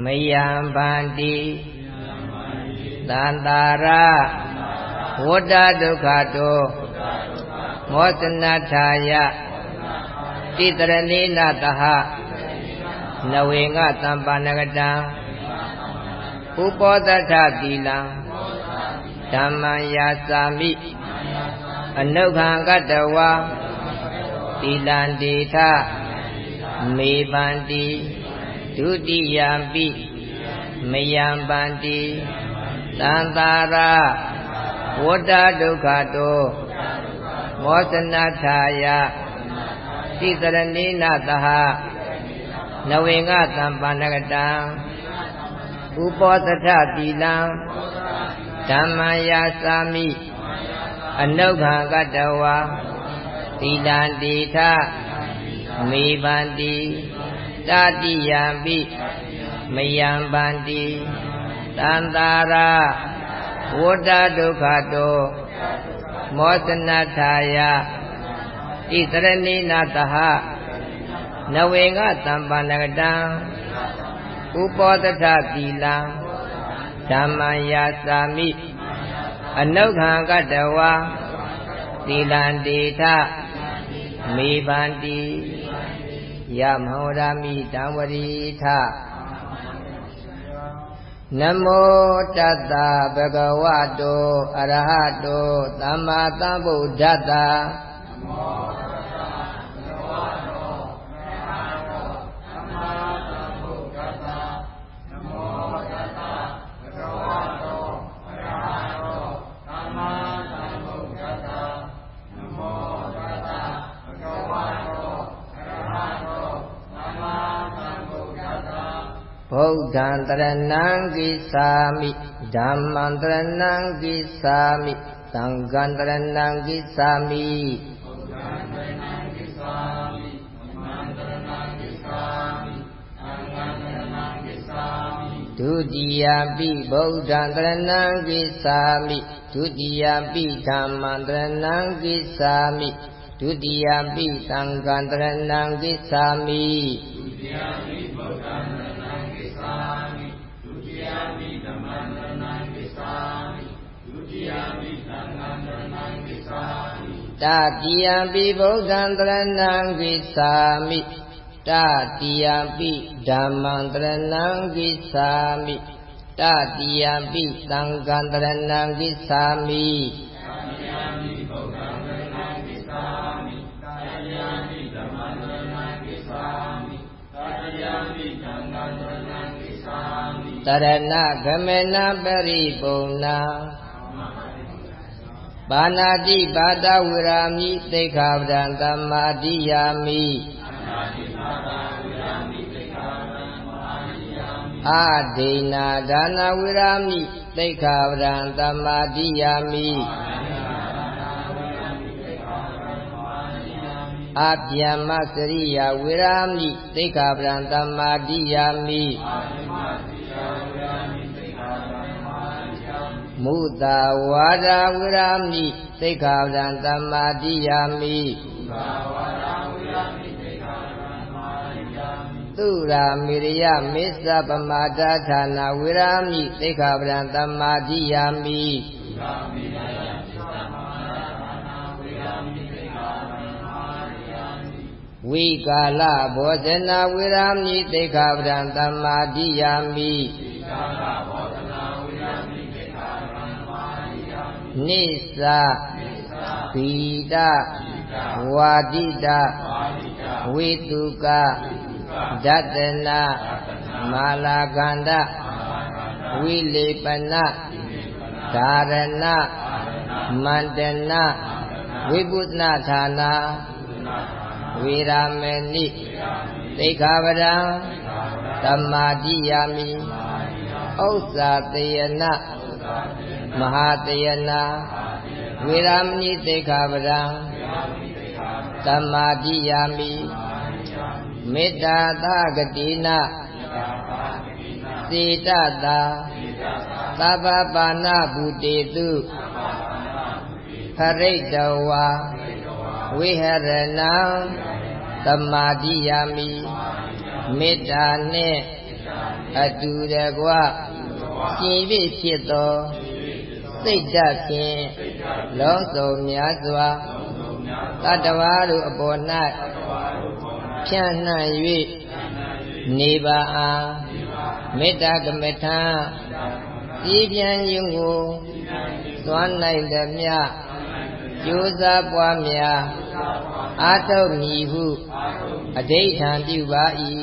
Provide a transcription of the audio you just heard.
မယံဗန္တိသန္တာရဝတ္တဒုက္ခတောမောစနထာယတိတရဏိနတဟနဝေငသံပါဏကတံဥပောတထသီလံဓမ္မံယာစာမိအနုခံကတဝါသီလံဒေထမေပန္တိဒုတိယံပိမယံပန္တိသန္တာရဝတ္တဒုက္ခတောမောစနထာယတိတရဏိနတဟနဝေငသံပါဏကတံဥပောတထသီလံဓမ္မံယာစာမိအနုခံကတဝါသီလံဒေထမေပန္တိတတိယံပိမယံပန္တိသန္တာရဝတ္တဒုက္ခတောမောစနထာယတိတရဏိနတဟနဝေငသံပါဏကတံဥပောတထသီလံဓမ္မံယာစာမိအနုခံကတဝါသီလံဒေထမေပန္တိယမဟောရမိတံဝရိထနမောတတ္တဗဂဝတောအရဟတောသမ္မာသမ္ဗုဒ္ဓတ္တဗုဒ္ဓံတရဏံကိသာမိဓမ္မံတရဏံကိသာမိသံဃံတရဏံကိသာမိဒုတိယပိဗုဒ္ဓံတရဏံကိသာမိဒုတိယပိဓမ္မံတရဏံကိသာမိဒုတိယပိသံဃံတရဏံကိသာမိတတိယံပိဗုဒ္ဓံတရဏံကိသာမိတတိယံပိဓမ္မံတရဏံကိသာမိတတိယံပိသံဃံတရဏံကိသာမိတရဏဂမေနပရိပုံနာပါဏာတိပါဒဝိရာမိသိက္ခာပဒံသမ္မာဒိယာမိအာဒိနာဒါနဝိရာမိသိက္ခာပဒံသမ္မာဒိယာမိအဗျမ္မစရိယဝိရာမိသိက္ခာပဒံသမ္မာဒိယာမိမုသာဝါဒဝိရာမိသိက္ခာပဒံသမ္မာဒိယာမိသုရာမိရိယမေသပမာဒဌာနဝိရာမိသိက္ခာပဒံသမ္မာဒိယာမိဝိကာလဘောဇနာဝိရာမိသိက္ခာပဒံသမ္မာဒိယာမိနိစ္စဘိဒဝါဒိတဝိတုကဒတနာမာလာကန္တဝိလေပနဓာရဏမန္တနာဝိပုဒနာဌာနာဝေရမေနိသိက္ခာပဒံသမ္မာဒိယာမိဥစ္စာတယနာမဟာတယနာဝေရမဏိသိက္ခာပဒံသမ္မာဒိယာမိမေတ္တာသဂတိနာစေတသာသဗ္ဗပါဏဗုတေတုခရိတဝါဝိဟရဏံသမ္မာဒိယာမိမေတ္တာနှင့် အတူတကွရှင်ဖြစ်ဖြစ်သောစိတ်ဓာတ်ဖြင့်လုံးစုံများစွာတတ္တဝါတို့အပေါ်၌ဖြန့်နှံ့၍နေပါအားမေတ္တာကမ္မထာဤပြန်ယုံကိုသွမ်းနိုင်သည်မြကြိုးစားပွားများအာထုတ်မည်ဟုအဓိဋ္ဌာန်ပြုပါ၏